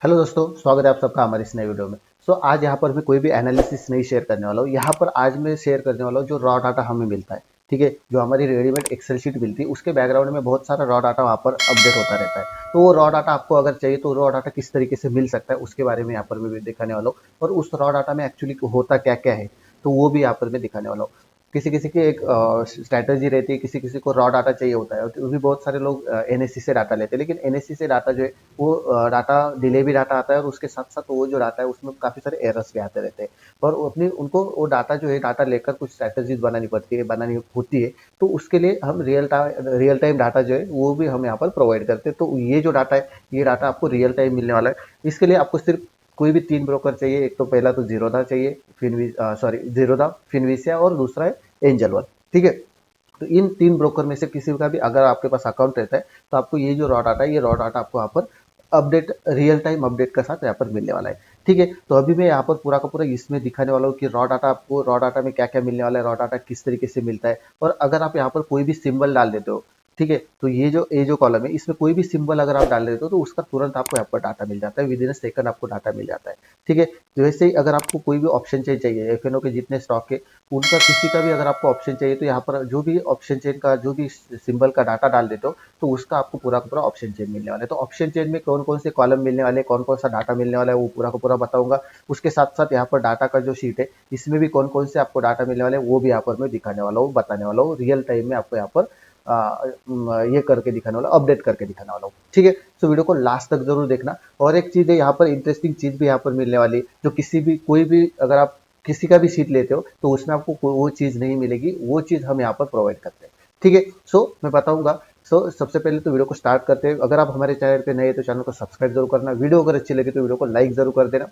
Hello दोस्तों, स्वागत है आप सबका हमारे इस नए वीडियो में। आज यहाँ पर मैं कोई भी एनालिसिस नहीं शेयर करने वाला हूँ। यहाँ पर आज मैं शेयर करने वाला हूँ जो रॉ डाटा हमें मिलता है। ठीक है, जो हमारी रेडीमेड एक्सेल शीट मिलती है उसके बैकग्राउंड में बहुत सारा रॉ डाटा वहाँ पर अपडेट होता रहता है। तो वो रॉ डाटा आपको अगर चाहिए तो रॉ डाटा किस तरीके से मिल सकता है उसके बारे में यहाँ पर मैं दिखाने वाला हूँ। और उस रॉ डाटा में एक्चुअली होता क्या क्या है तो वो भी यहाँ पर मैं दिखाने वाला हूँ। किसी किसी की एक स्ट्रैटेजी रहती है, किसी किसी को रॉ डाटा चाहिए होता है। तो भी बहुत सारे लोग एनएससी से डाटा लेते हैं, लेकिन एनएससी से डाटा जो है वो डाटा डिले भी डाटा आता है और उसके साथ साथ वो जो डाटा है उसमें काफ़ी सारे एरर्स भी आते रहते हैं। और अपनी उनको वो डाटा जो है डाटा लेकर कुछ स्ट्रैटेजीज बनानी पड़ती है, बनानी होती है। तो उसके लिए हम रियल टाइम डाटा जो है वो भी हम यहाँ पर प्रोवाइड करते हैं। तो ये जो डाटा है ये डाटा आपको रियल टाइम मिलने वाला है। इसके लिए आपको सिर्फ कोई भी 3 ब्रोकर चाहिए। एक तो पहला तो जीरोधा चाहिए, जीरोधा, फिनविसिया और दूसरा है एंजल वन। ठीक है, तो इन 3 ब्रोकर में से किसी का भी अगर आपके पास अकाउंट रहता है तो आपको ये जो रॉ डाटा है ये रॉ डाटा आपको यहाँ पर अपडेट, रियल टाइम अपडेट के साथ यहाँ पर मिलने वाला है। ठीक है, तो अभी मैं यहाँ पर पूरा का पूरा इसमें दिखाने वाला हूँ कि रॉ डाटा आपको, रॉ डाटा में क्या क्या मिलने वाला है, रॉ डाटा किस तरीके से मिलता है। और अगर आप यहाँ पर कोई भी सिंबल डाल देते हो, ठीक है, तो ये जो कॉलम है इसमें कोई भी सिंबल अगर आप डाल देते हो तो उसका तुरंत आपको यहाँ पर डाटा मिल जाता है, विद इन अ सेकंड आपको डाटा मिल जाता है। ठीक है, तो वैसे ही अगर आपको कोई भी ऑप्शन चेन चाहिए एफएनओ के जितने स्टॉक के, उनका किसी का भी अगर आपको ऑप्शन चाहिए तो यहाँ पर जो भी ऑप्शन चेन का जो भी सिंबल का डाटा डाल देते हो तो उसका आपको पूरा का पूरा ऑप्शन चेन मिलने वाला है। तो ऑप्शन चेन में कौन कौन से कॉलम मिलने वाले हैं, कौन कौन सा डाटा मिलने वाला है वो पूरा का पूरा बताऊंगा। उसके साथ साथ यहाँ पर डाटा का जो शीट है इसमें भी कौन कौन से आपको डाटा मिलने वाले हैं वो भी यहाँ पर मैं दिखाने वाला हूँ, बताने वाला हूँ। रियल टाइम में आपको यहाँ पर ये करके दिखाने वाला, अपडेट करके दिखाने वाला हूँ। ठीक है, तो वीडियो को लास्ट तक जरूर देखना। और एक चीज है यहाँ पर, इंटरेस्टिंग चीज भी यहाँ पर मिलने वाली है, जो किसी भी कोई भी अगर आप किसी का भी सीट लेते हो तो उसमें आपको वो चीज नहीं मिलेगी, वो चीज हम यहाँ पर प्रोवाइड करते हैं। ठीक है, मैं बताऊंगा। सबसे पहले तो वीडियो को स्टार्ट करते हैं। अगर आप हमारे चैनल पे नए हैं तो चैनल को सब्सक्राइब जरूर करना, वीडियो अगर अच्छी लगी तो वीडियो को लाइक जरूर कर देना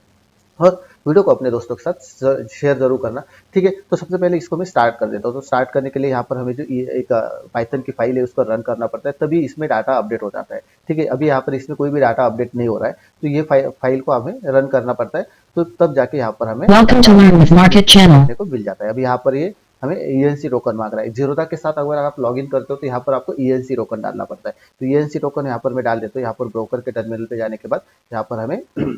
और वीडियो को अपने दोस्तों के साथ शेयर जरूर करना। ठीक है, तो सबसे पहले इसको मैं स्टार्ट कर देता हूँ। तो स्टार्ट करने के लिए यहाँ पर हमें जो एक पाइथन की फाइल है उसको रन करना पड़ता है, तभी इसमें डाटा अपडेट हो जाता है। ठीक है, अभी यहाँ पर इसमें कोई भी डाटा अपडेट नहीं हो रहा है, तो ये फाइल को हमें रन करना पड़ता है, तो तब जाके यहाँ पर हमें देखने को मिल जाता है। अभी यहाँ पर ये हमें ईएनसी टोकन मांग रहा है। जीरोधा के साथ अगर आप लॉगिन करते हो तो यहाँ पर आपको ईएनसी टोकन डालना पड़ता है। तो ईएनसी टोकन यहाँ पर मैं डाल देता हूँ। यहाँ पर ब्रोकर के टर्मिनल पे जाने के बाद यहाँ पर हमें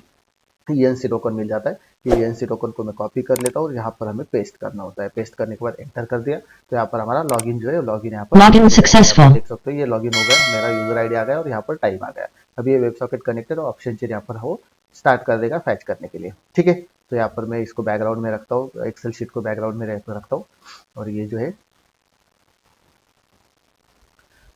ईएनसी टोकन मिल जाता है। ईएनसी टोकन को मैं कॉपी कर लेता हूँ और यहाँ पर हमें पेस्ट करना होता है। पेस्ट करने के बाद एंटर कर दिया तो यहाँ पर हमारा लॉगिन जो है, लॉगिन यहाँ पर लॉगिन सक्सेसफुल देख सकते हो। ये लॉगिन हो गया, मेरा यूजर आईडी आ गया और यहाँ पर टाइम आ गया। अभी ये वेब सॉकेट कनेक्टेड और ऑप्शन चेन यहाँ पर हो स्टार्ट कर देगा फैच करने के लिए। ठीक है, तो यहाँ पर मैं इसको बैकग्राउंड में रखता हूँ, एक्सेल शीट को बैकग्राउंड में रखता हूँ और ये जो है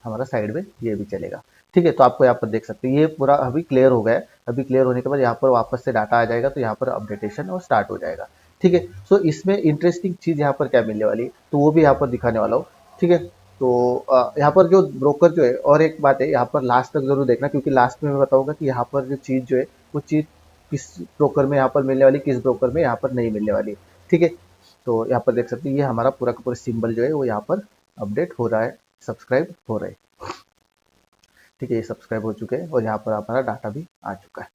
हमारा साइड में ये भी चलेगा। ठीक है, तो आपको यहाँ पर देख सकते हैं ये पूरा अभी क्लियर हो गया है। अभी क्लियर होने के बाद यहाँ पर वापस से डाटा आ जाएगा तो यहाँ पर अपडेटेशन और स्टार्ट हो जाएगा। ठीक है, इसमें इंटरेस्टिंग चीज यहाँ पर क्या मिलने वाली है तो वो भी यहाँ पर दिखाने वाला हूँ। ठीक है, तो यहाँ पर जो ब्रोकर जो है, और एक बात है यहाँ पर लास्ट तक जरूर देखना, क्योंकि लास्ट में मैं बताऊंगा कि यहाँ पर जो चीज जो है वो चीज किस ब्रोकर में यहाँ पर मिलने वाली, किस ब्रोकर में यहाँ पर नहीं मिलने वाली। ठीक है, तो यहाँ पर देख सकते हैं ये हमारा पूरा का पूरा सिंबल जो है वो यहाँ पर अपडेट हो रहा है, सब्सक्राइब हो रहा है। ठीक है, ये सब्सक्राइब हो चुके हैं और यहाँ पर हमारा डाटा भी आ चुका है।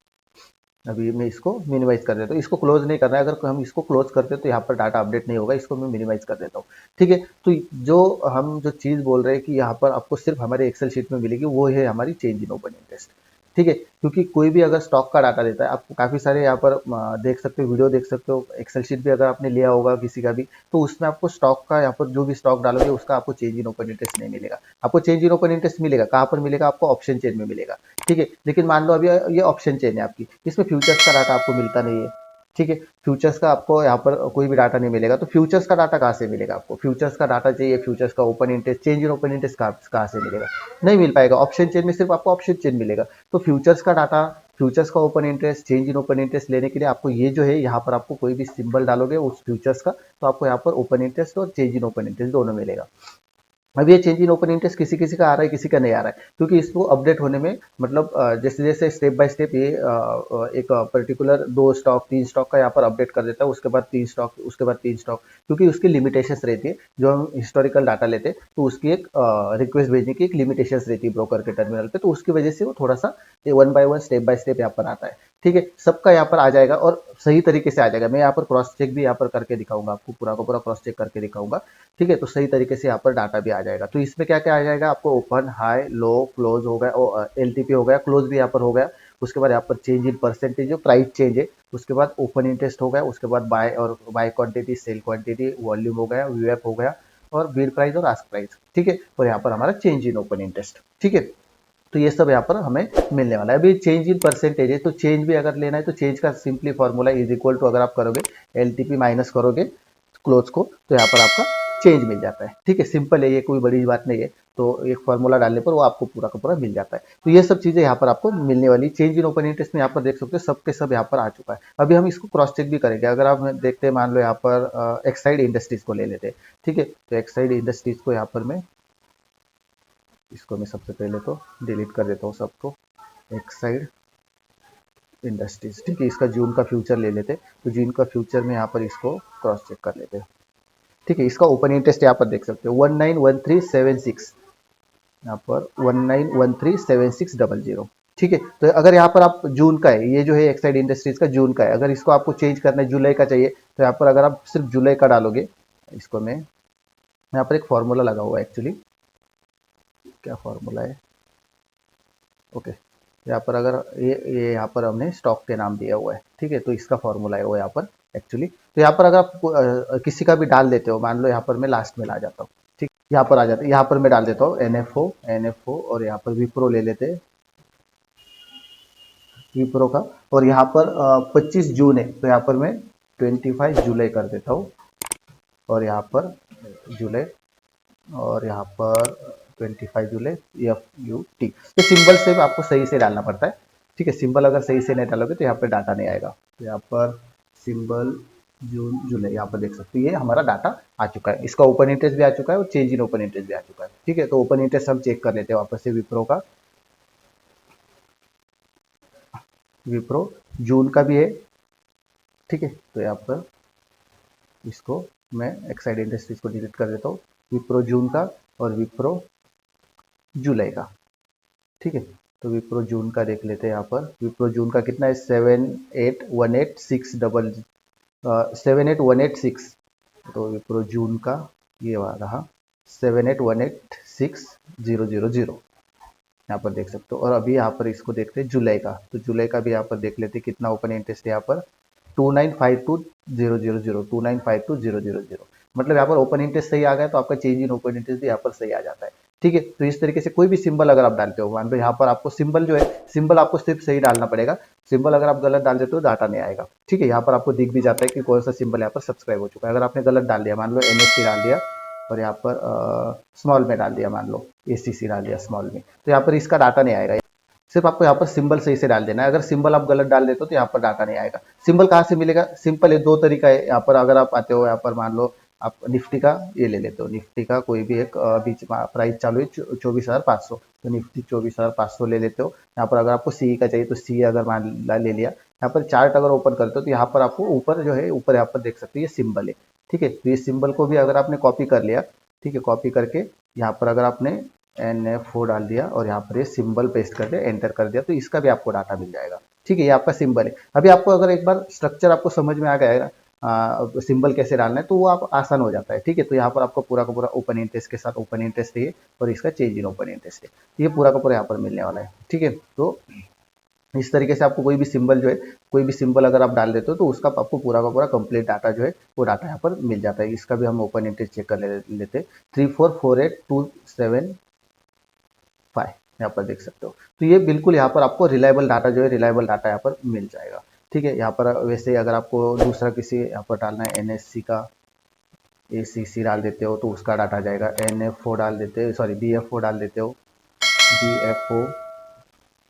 अभी मैं इसको मिनिमाइज कर देता हूँ, इसको क्लोज नहीं करना है। अगर हम इसको क्लोज करते हैं तो यहाँ पर डाटा अपडेट नहीं होगा, इसको मैं मिनिमाइज कर देता हूँ। ठीक है, तो जो चीज़ बोल रहे हैं कि यहाँ पर आपको सिर्फ हमारे एक्सेल शीट में मिलेगी वो है हमारी चेंज इन ओपन इंटरेस्ट। ठीक है, क्योंकि कोई भी अगर स्टॉक का डाटा देता है, आप काफ़ी सारे यहाँ पर देख सकते हो, वीडियो देख सकते हो, एक्सेल शीट भी अगर आपने लिया होगा किसी का भी, तो उसमें आपको स्टॉक का यहाँ पर जो भी स्टॉक डालोगे उसका आपको चेंज इन ओपन इंटरेस्ट नहीं मिलेगा। आपको चेंज इन ओपन इंटरेस्ट मिलेगा कहाँ पर मिलेगा, आपको ऑप्शन चेन में मिलेगा। ठीक है, लेकिन मान लो अभी ये ऑप्शन चेन है आपकी, इसमें फ्यूचर्स का डाटा आपको मिलता नहीं है। ठीक है, फ्यूचर्स का आपको यहाँ पर कोई भी डाटा नहीं मिलेगा, तो फ्यूचर्स का डाटा कहाँ से मिलेगा आपको, फ्यूचर्स का डाटा चाहिए, फ्यूचर्स का open interest, change in open interest कहाँ से मिलेगा, नहीं मिल पाएगा। ऑप्शन चेन में सिर्फ आपको ऑप्शन चेन मिलेगा। तो फ्यूचर्स का डाटा, फ्यूचर्स का open interest, change in open interest लेने के लिए आपको ये जो है यहाँ पर आपको कोई भी सिंबल डालोगे उस फ्यूचर्स का, तो आपको यहाँ पर ओपन इंटरेस्ट और चेंज इन ओपन इंटरेस्ट दोनों मिलेगा। अब ये चेंज इन ओपन इंटरेस्ट किसी किसी का आ रहा है, किसी का नहीं आ रहा है, क्योंकि इसको अपडेट होने में मतलब जैसे जैसे स्टेप बाय स्टेप ये एक पर्टिकुलर 2 स्टॉक 3 स्टॉक का यहाँ पर अपडेट कर देता है, उसके बाद 3 स्टॉक, उसके बाद 3 स्टॉक, क्योंकि उसकी लिमिटेशंस रहती है। जो हम हिस्टोरिकल डाटा लेते हैं तो उसकी एक रिक्वेस्ट भेजने की एक लिमिटेशंस रहती है ब्रोकर के टर्मिनल पे, तो उसकी वजह से वो थोड़ा सा 1 बाय 1 स्टेप बाय स्टेप यहाँ पर आता है। ठीक है, सबका यहाँ पर आ जाएगा और सही तरीके से आ जाएगा। मैं यहाँ पर क्रॉस चेक भी यहाँ पर करके दिखाऊंगा आपको, पूरा का पूरा क्रॉस चेक करके दिखाऊंगा। ठीक है, तो सही तरीके से यहाँ पर डाटा भी आ जाएगा। तो इसमें क्या क्या आ जाएगा आपको, ओपन, हाई, लो, क्लोज हो गया, एलटीपी हो गया, क्लोज भी यहाँ पर हो गया, उसके बाद यहाँ पर चेंज इन परसेंटेज जो प्राइस चेंज है, उसके बाद ओपन इंटरेस्ट हो गया, उसके बाद बाय और buy quantity, sell quantity, volume हो गया, वीएफ हो गया, और बिड प्राइस और आस्क प्राइस, ठीक है। और यहाँ पर हमारा चेंज इन ओपन इंटरेस्ट, ठीक है। तो ये सब यहाँ पर हमें मिलने वाला है। अभी चेंज इन परसेंटेज है, तो चेंज भी अगर लेना है तो चेंज का simply formula is equal to, अगर आप करोगे एलटीपी माइनस करोगे क्लोज को, तो यहाँ पर आपका चेंज मिल जाता है, ठीक है। सिंपल है, ये कोई बड़ी बात नहीं है। तो एक फॉर्मूला डालने पर वो आपको पूरा का पूरा मिल जाता है। तो ये सब चीजें यहाँ पर आपको मिलने वाली। चेंज इन ओपन इंटरेस्ट में यहाँ पर देख सकते हो सब के सब यहाँ पर आ चुका है। अभी हम इसको क्रॉस चेक भी करेंगे। अगर आप देखते हैं, मान लो यहाँ पर एक्साइड इंडस्ट्रीज को ले लेते हैं, ठीक है। तो एक्साइड इंडस्ट्रीज को यहाँ पर मैं इसको मैं सबसे पहले तो डिलीट कर देता हूँ सबको, एक्साइड इंडस्ट्रीज, ठीक है। इसका जून का फ्यूचर ले लेते, तो जून का फ्यूचर में यहाँ पर इसको क्रॉस चेक कर लेते हैं, ठीक है। इसका ओपन इंटरेस्ट यहाँ पर देख सकते हो 191376, यहाँ पर 19137600, ठीक है। तो अगर यहाँ पर आप जून का है, ये जो है एक्साइड इंडस्ट्रीज का जून का है, अगर इसको आपको चेंज करना है जुलाई का चाहिए, तो यहाँ पर अगर आप सिर्फ जुलाई का डालोगे, इसको मैं यहाँ पर एक फॉर्मूला लगा हुआ है एक्चुअली, क्या फॉर्मूला है, ओके। यहाँ पर अगर ये यहाँ पर हमने स्टॉक के नाम दिया हुआ है, ठीक है। तो इसका फॉर्मूला है वो यहाँ पर एक्चुअली। तो यहाँ पर अगर आप किसी का भी डाल देते हो, मान लो यहाँ पर मैं लास्ट में ला जाता हूँ, ठीक, यहाँ पर आ जाता है, यहाँ पर मैं डाल देता हूँ एनएफओ और यहाँ पर विप्रो ले लेते हैं, विप्रो का। और यहाँ पर 25 जून है, तो यहाँ पर मैं 25 जुलाई कर देता हूँ, और यहाँ पर जुलाई, और यहाँ पर 25 जुलाई FUT। तो सिंबल से आपको सही से डालना पड़ता है, ठीक है। सिंबल अगर सही से नहीं डालोगे तो यहाँ पर डाटा नहीं आएगा। तो यहाँ पर सिंबल जून जुलाई, यहाँ पर देख सकते हो ये हमारा डाटा आ चुका है। इसका ओपन इंटरेस्ट भी आ चुका है और चेंज इन ओपन इंटरेस्ट भी आ चुका है, ठीक है। तो ओपन इंटरेस्ट हम चेक कर लेते हैं वापस से विप्रो का। विप्रो जून का भी है, ठीक है। तो यहाँ पर इसको मैं एक्साइड इंडस्ट्रीज को डिलीट कर देता हूँ, विप्रो जून का और विप्रो जुलाई का, ठीक है। तो विप्रो जून का देख लेते हैं। यहाँ पर विप्रो जून का कितना है 78186, तो विप्रो जून का ये रहा 78186,000, यहाँ पर देख सकते हो। और अभी यहाँ पर इसको देखते हैं जुलाई का, तो जुलाई का भी यहाँ पर देख लेते हैं कितना ओपन इंटरेस्ट है यहाँ पर 2952,000, 2952,000, मतलब यहाँ पर ओपन इंटरेस्ट सही आ गया, तो आपका चेंज इन ओपन इंटरेस्ट भी यहाँ पर सही आ जाता है, ठीक है। तो इस तरीके से कोई भी सिंबल अगर आप डालते हो, मान लो यहाँ पर आपको सिंबल जो है, सिंबल आपको सिर्फ सही डालना पड़ेगा। सिंबल अगर आप गलत डाल देते हो डाटा नहीं आएगा, ठीक है। यहाँ पर आपको दिख भी जाता है कि कौन सा सिंबल यहाँ पर सब्सक्राइब हो चुका है। अगर आपने गलत डाल दिया, मान लो NSC डाल दिया और यहाँ पर स्मॉल में डाल दिया, मान लो ACC डाल दिया स्मॉल में, तो यहाँ पर इसका डाटा नहीं आएगा। सिर्फ आपको यहाँ पर सिंबल सही से डाल देना है। अगर सिंबल आप गलत डाल देते हो तो यहाँ पर डाटा नहीं आएगा। सिंबल कहाँ से मिलेगा? सिंपल है, दो तरीका है यहाँ पर। अगर आप आते हो यहाँ पर, मान लो आप निफ्टी का ये ले लेते हो, निफ्टी का कोई भी एक बीच प्राइस चालू है 24,500, तो निफ्टी 24,500 ले लेते हो। यहाँ पर अगर आपको CE का चाहिए तो CE अगर मान ले लिया, यहाँ पर चार्ट अगर ओपन करते हो तो यहाँ पर आपको ऊपर जो है, ऊपर यहाँ पर देख सकते हो ये सिंबल है, ठीक है। तो ये सिंबल को भी अगर आपने कॉपी कर लिया, ठीक है, कॉपी करके यहाँ पर अगर आपने NFO डाल दिया और यहाँ पर ये सिंबल पेस्ट कर दिया, एंटर कर दिया, तो इसका भी आपको डाटा मिल जाएगा, ठीक है। ये आपका सिंबल है। अभी आपको अगर एक बार स्ट्रक्चर आपको समझ में आ गया है सिंबल कैसे डालना है, तो वो आप आसान हो जाता है, ठीक है। तो यहाँ पर आपको पूरा का पूरा ओपन इंटरेस्ट के साथ ओपन इंटरेस्ट है और इसका चेंज इन ओपन इंटरेस्ट है, ये पूरा का पूरा यहाँ पर मिलने वाला है, ठीक है। तो इस तरीके से आपको कोई भी सिंबल जो है, कोई भी सिंबल अगर आप डाल देते हो तो उसका आपको पूरा का पूरा कंप्लीट डाटा जो है वो डाटा यहाँ पर मिल जाता है। इसका भी हम ओपन इंटरेस्ट चेक कर लेते 3448,275 यहाँ पर देख सकते हो। तो ये बिल्कुल यहाँ पर आपको रिलायबल डाटा जो है, रिलायबल डाटा यहाँ पर मिल जाएगा, ठीक है। यहाँ पर वैसे अगर आपको दूसरा किसी यहाँ पर डालना है, NSC का ACC डाल देते हो तो उसका डाटा जाएगा। NFO डाल देते हो, सॉरी BFO डाल देते हो, BFO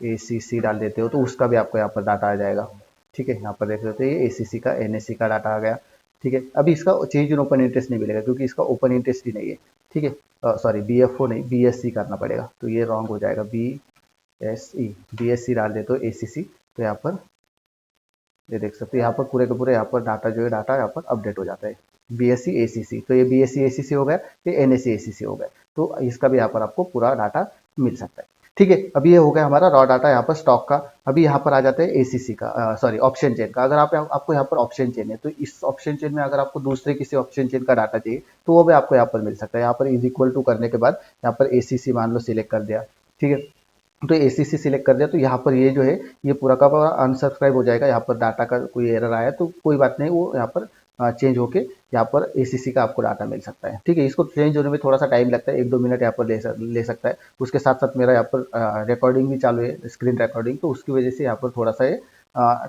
ACC डाल देते हो तो उसका भी आपको यहाँ पर डाटा आ जाएगा, ठीक है। यहाँ पर देख सकते हो ये ACC का NSC का डाटा आ गया, ठीक है। अभी इसका चेंज इन ओपन इंटरेस्ट नहीं मिलेगा क्योंकि इसका ओपन इंटरेस्ट ही नहीं है, ठीक है। सॉरी BFO नहीं, BSC करना पड़ेगा, तो ये रॉन्ग हो जाएगा। BSC डाल देते हो ACC, तो यहाँ पर ये देख सकते हो यहाँ पर पूरे के पूरे यहाँ पर डाटा जो है, डाटा यहाँ पर अपडेट हो जाता है। BSC ACC, तो ये BSC ACC हो गया, ये NSC ACC हो गया, तो इसका भी यहाँ पर आपको पूरा डाटा मिल सकता है, ठीक है। अभी ये हो गया हमारा रॉ डाटा यहाँ पर स्टॉक का। अभी यहाँ पर आ जाते हैं ACC का, सॉरी ऑप्शन चेन का। अगर आपको यहाँ पर ऑप्शन चेन है तो इस ऑप्शन चेन में अगर आपको दूसरे किसी ऑप्शन चेन का डाटा चाहिए तो वो भी आपको यहाँ पर मिल सकता है। यहाँ पर इज इक्वल टू करने के बाद यहाँ पर ACC मान लो सिलेक्ट कर दिया, ठीक है। तो एसीसी सिलेक्ट कर दिया तो यहाँ पर ये जो है ये पूरा का पूरा अनसब्सक्राइब हो जाएगा। यहाँ पर डाटा का कोई एरर आया तो कोई बात नहीं, वो यहाँ पर चेंज होके यहाँ पर एसीसी का आपको डाटा मिल सकता है। ठीक है, इसको चेंज होने में थोड़ा सा टाइम लगता है, 1-2 मिनट यहाँ पर ले सकता है। उसके साथ साथ मेरा यहाँ पर रिकॉर्डिंग भी चालू है, स्क्रीन रिकॉर्डिंग, तो उसकी वजह से यहाँ पर थोड़ा सा ये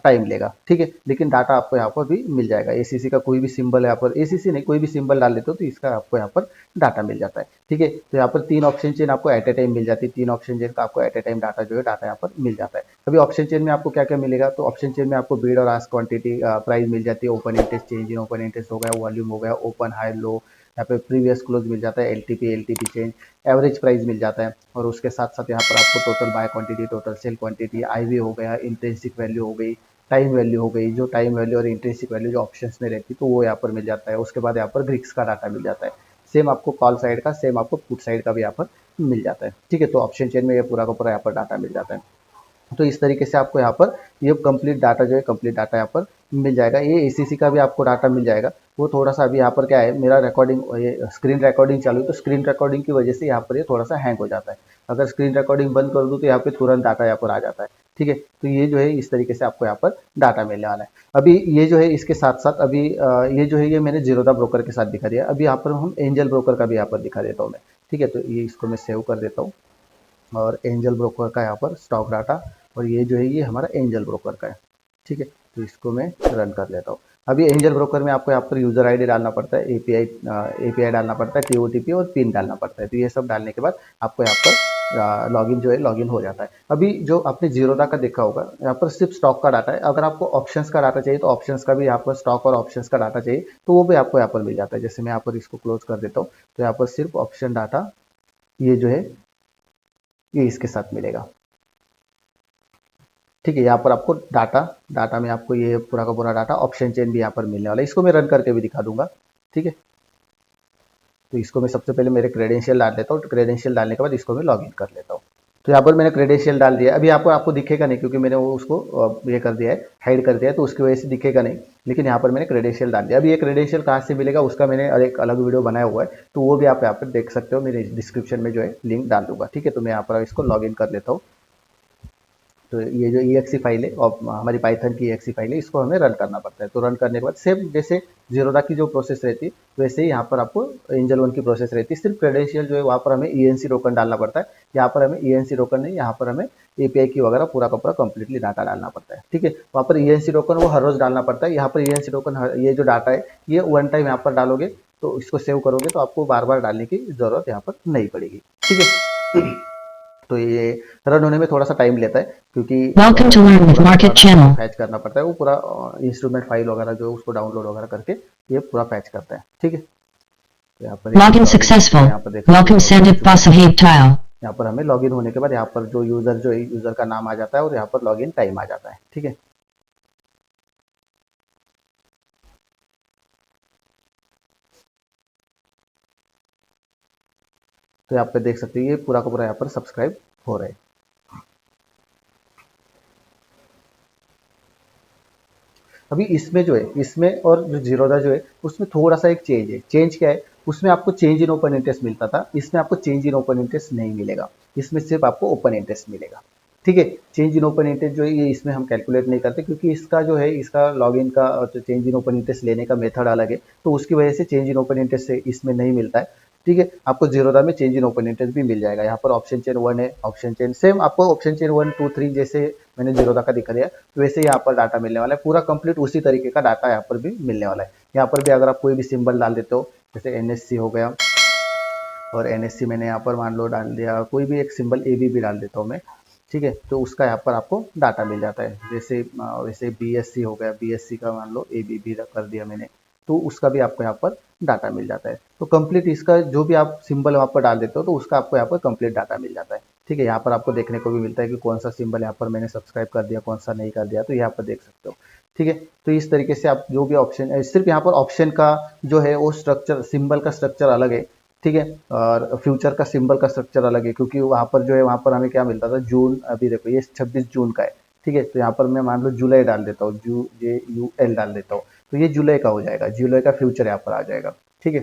टाइम लेगा। ठीक है, लेकिन डाटा आपको यहाँ पर भी मिल जाएगा। एसीसी का कोई भी सिंबल यहाँ पर, एसीसी नहीं कोई भी सिंबल डाल देते हो तो इसका आपको यहाँ पर डाटा मिल जाता है। ठीक है, तो यहाँ पर 3 ऑप्शन चेन आपको एट ए टाइम मिल जाती है। 3 ऑप्शन चेन का आपको एट ए टाइम डाटा जो है डाटा यहाँ पर मिल जाता है। अभी ऑप्शन चेन में आपको क्या क्या मिलेगा, तो ऑप्शन चेन में आपको बीड और आस्क क्वांटिटी प्राइस मिल जाती है, open interest, change in open interest हो गया, वॉल्यूम हो गया, ओपन हाई लो, यहाँ पे प्रीवियस क्लोज मिल जाता है, एलटीपी चेंज, एवरेज प्राइस मिल जाता है। और उसके साथ साथ यहाँ पर आपको total buy quantity, total sell quantity, IV हो गया, इंट्रिंसिक वैल्यू हो गई, टाइम वैल्यू हो गई। जो टाइम वैल्यू और इंट्रिंसिक वैल्यू जो ऑप्शंस में रहती है तो वो यहाँ पर मिल जाता है। उसके बाद यहाँ पर ग्रिक्स का डाटा मिल जाता है। सेम आपको कॉल साइड का, सेम आपको पुट साइड का भी यहाँ पर मिल जाता है। ठीक है, तो ऑप्शन चेन में ये पूरा का पूरा यहाँ पर डाटा मिल जाता है। तो इस तरीके से आपको यहाँ पर ये कंप्लीट डाटा जो है, कंप्लीट डाटा यहाँ पर मिल जाएगा। ये एसीसी का भी आपको डाटा मिल जाएगा। वो थोड़ा सा अभी यहाँ पर क्या है, मेरा रिकॉर्डिंग, ये स्क्रीन रिकॉर्डिंग चालू है तो स्क्रीन रिकॉर्डिंग की वजह से यहाँ पर ये थोड़ा सा हैंग हो जाता है। अगर स्क्रीन रिकॉर्डिंग बंद कर दूँ तो यहाँ पे तुरंत डाटा यहाँ पर आ जाता है। ठीक है, तो ये जो है इस तरीके से आपको यहाँ पर डाटा मिलने वाला है। अभी ये जो है इसके साथ साथ अभी ये जो है ये मैंने जीरोधा ब्रोकर के साथ दिखा दिया। अभी यहाँ पर हम एंजल ब्रोकर का भी यहाँ पर दिखा देता हूँ मैं। ठीक है, तो ये इसको मैं सेव कर देता हूँ और एंजल ब्रोकर का यहाँ पर स्टॉक डाटा, और ये जो है ये हमारा एंजल ब्रोकर का है। ठीक है, तो इसको मैं रन कर लेता हूँ। अभी एंजल ब्रोकर में आपको यहाँ पर यूजर आईडी डालना पड़ता है, एपीआई डालना पड़ता है, टीओटीपी और पिन डालना पड़ता है। तो ये सब डालने के बाद आपको यहाँ पर लॉगिन जो है लॉगिन हो जाता है। अभी जो आपने जीरोधा का देखा होगा, यहाँ पर सिर्फ स्टॉक का डाटा है। अगर आपको ऑप्शंस का डाटा चाहिए तो ऑप्शंस का भी यहाँ पर, स्टॉक और ऑप्शंस का डाटा चाहिए तो वो भी आपको यहाँ पर मिल जाता है। जैसे मैं यहाँ पर इसको क्लोज कर देता हूँ तो यहाँ पर सिर्फ ऑप्शन डाटा ये जो है ये इसके साथ मिलेगा। ठीक है, यहाँ पर आपको डाटा में आपको ये पूरा का पूरा डाटा ऑप्शन चेन भी यहाँ पर मिलने वाला है। इसको मैं रन करके भी दिखा दूंगा। ठीक है, तो इसको मैं सबसे पहले मेरे क्रेडेंशियल डाल देता हूँ। क्रेडेंशियल डालने के बाद इसको मैं लॉगिन कर लेता हूँ। तो यहाँ पर मैंने क्रेडेंशियल डाल दिया। अभी यहाँ पर आपको दिखेगा नहीं क्योंकि मैंने वो उसको ये कर दिया है, हाइड कर दिया है, तो उसकी वजह से दिखेगा नहीं। लेकिन यहाँ पर मैंने क्रेडेंशियल डाल दिया। अभी ये क्रेडेंशियल कहाँ से मिलेगा उसका मैंने एक अलग वीडियो बनाया हुआ है, तो वो भी आप यहाँ पर देख सकते हो। मेरे डिस्क्रिप्शन में जो है लिंक डाल दूंगा। ठीक है, तो मैं यहाँ पर इसको लॉगिन कर लेता हूँ। तो ये जो EXE फाइल है और हमारी पाइथन की EXE फाइल है, इसको हमें रन करना पड़ता है। तो रन करने के बाद सेम जैसे जीरोधा की जो प्रोसेस रहती है वैसे ही यहाँ पर आपको एंजल वन की प्रोसेस रहती है। सिर्फ क्रेडेंशियल जो है वहाँ पर हमें ENC टोकन डालना पड़ता है। यहाँ पर हमें ENC टोकन नहीं, यहाँ पर हमें API की वगैरह पूरा का पूरा कंप्लीटली डाटा डालना पड़ता है। ठीक है, वहाँ पर ENC टोकन वो हर रोज डालना पड़ता है। यहाँ पर ENC टोकन ये जो डाटा है ये वन टाइम यहाँ पर डालोगे तो इसको सेव करोगे तो आपको बार बार डालने की जरूरत यहाँ पर नहीं पड़ेगी। ठीक है, तो ये रन होने में थोड़ा सा टाइम लेता है क्योंकि फैच करना पड़ता है। वो पूरा इंस्ट्रूमेंट फाइल वगैरह जो उसको डाउनलोड वगैरह करके ये पूरा फैच करता है। ठीक है, तो यहाँ पर यहाँ पर हमें लॉगिन होने के बाद यहाँ पर जो यूजर का नाम आ जाता है और यहाँ पर लॉगिन टाइम आ जाता है। ठीक है, तो यहाँ पे देख सकते हैं ये पूरा का पूरा यहाँ पर सब्सक्राइब हो रहा है। अभी इसमें जो है, इसमें और जो जीरोधा जो है उसमें थोड़ा सा एक चेंज है। चेंज क्या है, उसमें आपको चेंज इन ओपन इंटरेस्ट मिलता था, इसमें आपको चेंज इन ओपन इंटरेस्ट नहीं मिलेगा। इसमें सिर्फ आपको ओपन इंटरेस्ट मिलेगा। ठीक है, चेंज इन ओपन इंटरेस्ट जो है ये इसमें हम कैलकुलेट नहीं करते क्योंकि इसका जो है इसका लॉगिन का चेंज इन ओपन इंटरेस्ट लेने का मेथड अलग है, तो उसकी वजह से चेंज इन ओपन इंटरेस्ट इसमें नहीं मिलता है। ठीक है, आपको जीरोधा में चेंज इन ओपन इंटरेस्ट भी मिल जाएगा। यहाँ पर ऑप्शन चेन 1 है, ऑप्शन चेन सेम आपको ऑप्शन चेन 1 2 3 जैसे मैंने जीरोधा का दिखा दिया वैसे यहाँ पर डाटा मिलने वाला है। पूरा कंप्लीट उसी तरीके का डाटा यहाँ पर भी मिलने वाला है। यहाँ पर भी अगर आप कोई भी सिंबल डाल देते हो, जैसे NSC हो गया, और NSC मैंने यहाँ पर मान लो डाल दिया, कोई भी एक सिंबल AB भी डाल देता हूँ मैं। ठीक है, तो उसका यहाँ पर आपको डाटा मिल जाता है। जैसे वैसे BSC हो गया, BSC का मान लो AB भी कर दिया मैंने, तो उसका भी आपको यहाँ पर डाटा मिल जाता है। तो कंप्लीट इसका जो भी आप सिंबल वहाँ पर डाल देते हो तो उसका आपको यहाँ पर कंप्लीट डाटा मिल जाता है। ठीक है, यहाँ पर आपको देखने को भी मिलता है कि कौन सा सिंबल यहाँ पर मैंने सब्सक्राइब कर दिया, कौन सा नहीं कर दिया, तो यहाँ पर देख सकते हो। ठीक है, तो इस तरीके से आप जो भी ऑप्शन, सिर्फ यहाँ पर ऑप्शन का जो है वो स्ट्रक्चर, सिंबल का स्ट्रक्चर अलग है। ठीक है, और फ्यूचर का सिंबल का स्ट्रक्चर अलग है क्योंकि वहाँ पर जो है वहाँ पर हमें क्या मिलता था, जून, अभी देखो ये 26 जून का है। ठीक है, तो यहाँ पर मैं मान लो जुलाई डाल देता हूँ, JUL डाल देता हूँ, तो ये जुलाई का हो जाएगा, जुलाई का फ्यूचर यहाँ पर आ जाएगा। ठीक है,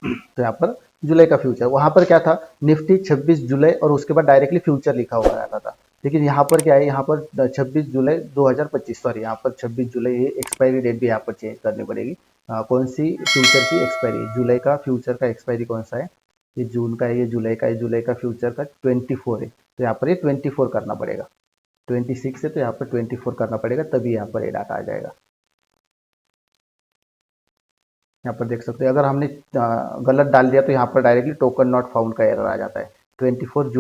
तो यहाँ पर जुलाई का फ्यूचर। वहां पर क्या था, निफ्टी 26 जुलाई और उसके बाद डायरेक्टली फ्यूचर लिखा हुआ रहता था। लेकिन यहाँ पर क्या है, यहाँ पर 26 जुलाई 2025, सॉरी यहाँ पर 26 जुलाई, ये एक्सपायरी डेट भी यहाँ पर चेंज करनी पड़ेगी। कौन सी फ्यूचर की एक्सपायरी, जुलाई का फ्यूचर का एक्सपायरी कौन सा है, ये जून का है, ये जुलाई का है, जुलाई का फ्यूचर का 24 है, तो यहाँ पर ये 24 करना पड़ेगा। 26 है तो यहाँ पर 24 करना पड़ेगा, तभी यहाँ पर ये डाटा आ जाएगा। यहाँ पर देख सकते हैं, अगर हमने गलत डाल दिया तो यहाँ पर डायरेक्टली टोकन नॉट फाउंड का एरर आ जाता है। 24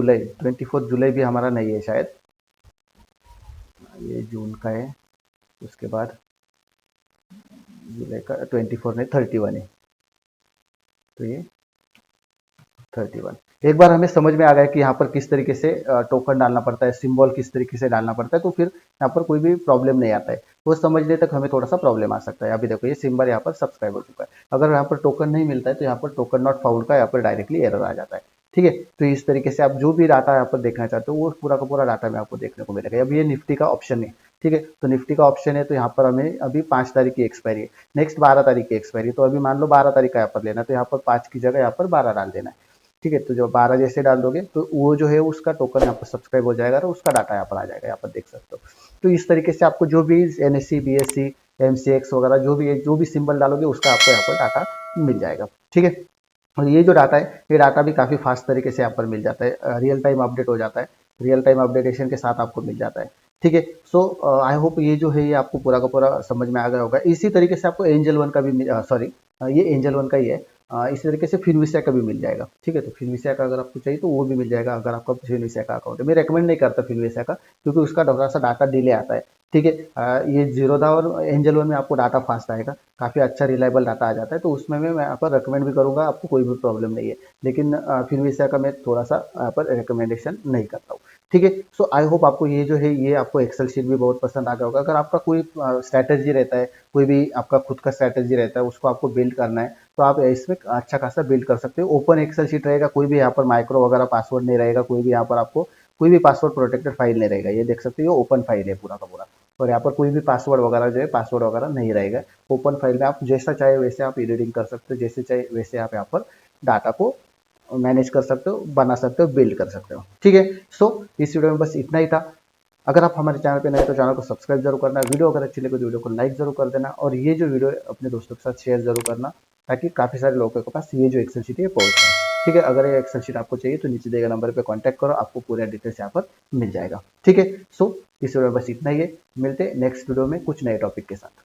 जुलाई भी हमारा नहीं है शायद, ये जून का है, उसके बाद जुलाई का 24 नहीं 31 है, तो ये 31। एक बार हमें समझ में आ गया कि यहाँ पर किस तरीके से टोकन डालना पड़ता है, सिंबल किस तरीके से डालना पड़ता है, तो फिर यहाँ पर कोई भी प्रॉब्लम नहीं आता है। वो समझने तक हमें थोड़ा सा प्रॉब्लम आ सकता है। अभी देखो ये सिंबल यहाँ पर सब्सक्राइब हो चुका है, अगर यहाँ पर टोकन नहीं मिलता है तो यहाँ पर टोकन नॉट फाउंड का यहाँ पर डायरेक्टली एरर आ जाता है। ठीक है, तो इस तरीके से आप जो भी डाटा यहाँ पर देखना चाहते हो वो पूरा का पूरा डाटा में आपको देखने को मिलेगा। अब ये निफ्टी का ऑप्शन है, ठीक है, तो निफ्टी का ऑप्शन है, तो यहाँ पर हमें अभी 5 तारीख की एक्सपायरी है, नेक्स्ट 12 तारीख की एक्सपायरी, तो अभी मान लो 12 तारीख का यहाँ पर लेना, तो यहाँ पर 5 की जगह यहाँ पर 12 डाल देना है। ठीक है, तो जब 12 जैसे डाल दोगे तो वो जो है उसका टोकन यहाँ पर सब्सक्राइब हो जाएगा और उसका डाटा यहाँ पर आ जाएगा, यहाँ पर देख सकते हो। तो इस तरीके से आपको जो भी NSE BSE MCX वगैरह जो भी सिंबल डालोगे उसका आपको यहाँ पर डाटा मिल जाएगा। ठीक है, और ये जो डाटा है, ये डाटा भी काफ़ी फास्ट तरीके से यहाँ पर मिल जाता है, रियल टाइम अपडेट हो जाता है, रियल टाइम अपडेटेशन के साथ आपको मिल जाता है। ठीक है, सो आई होप ये जो है ये आपको पूरा का पूरा समझ में आ गया होगा। इसी तरीके से आपको एंजल वन का भी, सॉरी ये एंजल वन का ही है, इसी तरीके से फिनविशिया का भी मिल जाएगा। ठीक है, तो फिनविशिया का अगर आपको चाहिए तो वो भी मिल जाएगा, अगर आपका फिनविशिया का अकाउंट है। मैं रेकमेंड नहीं करता फिनविशिया का, क्योंकि उसका थोड़ा सा डाटा डिले आता है। ठीक है, ये जीरोधा और एंजल वन में आपको डाटा फास्ट आएगा, काफ़ी अच्छा रिलायबल डाटा आ जाता है, तो उसमें मैं यहाँ पर रिकमेंड भी करूँगा, आपको कोई भी प्रॉब्लम नहीं है। लेकिन फिनविशिया का मैं थोड़ा सा यहाँ पर रिकमेंडेशन नहीं करता हूँ। ठीक है, सो आई होप आपको ये जो है ये आपको एक्सेल शीट भी बहुत पसंद आ गया होगा। अगर आपका कोई स्ट्रैटेजी रहता है, कोई भी आपका खुद का स्ट्रैटेजी रहता है, उसको आपको बिल्ड करना है, तो आप इसमें अच्छा खासा बिल्ड कर सकते हो। ओपन एक्सेल शीट रहेगा, कोई भी यहाँ पर माइक्रो वगैरह पासवर्ड नहीं रहेगा, कोई भी यहाँ पर आपको कोई भी पासवर्ड प्रोटेक्टेड फाइल नहीं रहेगा। ये देख सकते हो ओपन फाइल है पूरा का पूरा, और यहाँ पर कोई भी पासवर्ड वगैरह जो है पासवर्ड वगैरह नहीं रहेगा। ओपन फाइल में आप जैसा चाहे वैसे आप एडिटिंग कर सकते हो, जैसे चाहे वैसे आप यहाँ पर डाटा को मैनेज कर सकते हो, बना सकते हो, बिल्ड कर सकते हो। ठीक है, सो इस वीडियो में बस इतना ही था। अगर आप हमारे चैनल पे नए तो चैनल को सब्सक्राइब जरूर करना, वीडियो अगर अच्छी लगे तो वीडियो को लाइक जरूर कर देना, और ये जो वीडियो अपने दोस्तों के साथ शेयर जरूर करना, ताकि काफ़ी सारे लोगों के पास ये जो एक्सेल शीट है पहुंच जाए। ठीक है, अगर ये एक्सेल शीट आपको चाहिए तो नीचे दिए गए नंबर पे कांटेक्ट करो, आपको पूरा डिटेल्स यहाँ पर मिल जाएगा। ठीक है, सो इस वीडियो में बस इतना ही है, मिलते हैं नेक्स्ट वीडियो में कुछ नए टॉपिक के साथ।